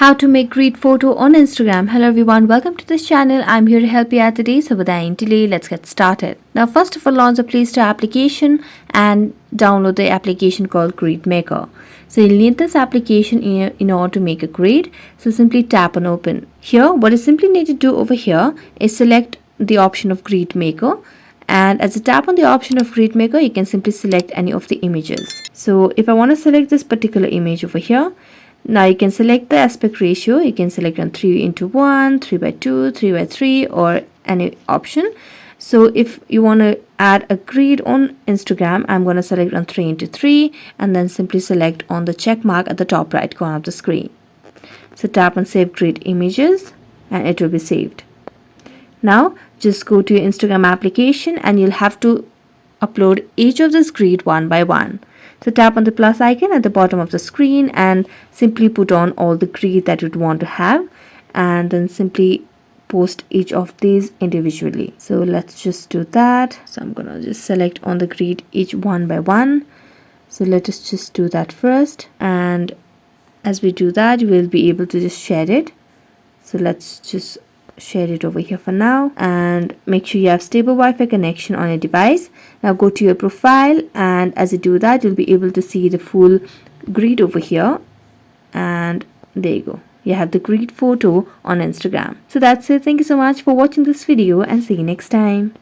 How to make great photo on Instagram. Hello everyone, welcome to this channel. I'm here to help you out today. So without any delay, let's get started. Now first of all, launch the Play Store application and download the application called Grid Maker. So you'll need this application in order to make a grid. So simply tap on open. Here what you simply need to do over here is select the option of Grid Maker. And as you tap on the option of Grid Maker, you can simply select any of the images. So if I want to select this particular image over here, now you can select the aspect ratio. You can select on 3:1, 3:2, 3:3 or any option. So if you want to add a grid on Instagram, I'm going to select on 3:3 and then simply select on the check mark at the top right corner of the screen. So tap on save grid images and it will be saved. Now just go to your Instagram application and you'll have to upload each of this grid one by one. So tap on the plus icon at the bottom of the screen and simply put on all the grid that you'd want to have and then simply post each of these individually. So let's just do that. So I'm gonna just select on the grid each one by one. So let us just do that first, and as we do that we'll be able to just share it. So let's just share it over here for now and make sure you have stable Wi-Fi connection on your device. Now go to your profile, and as you do that you'll be able to see the full grid over here, and there you go, you have the grid photo on Instagram. So that's it. Thank you so much for watching this video and see you next time.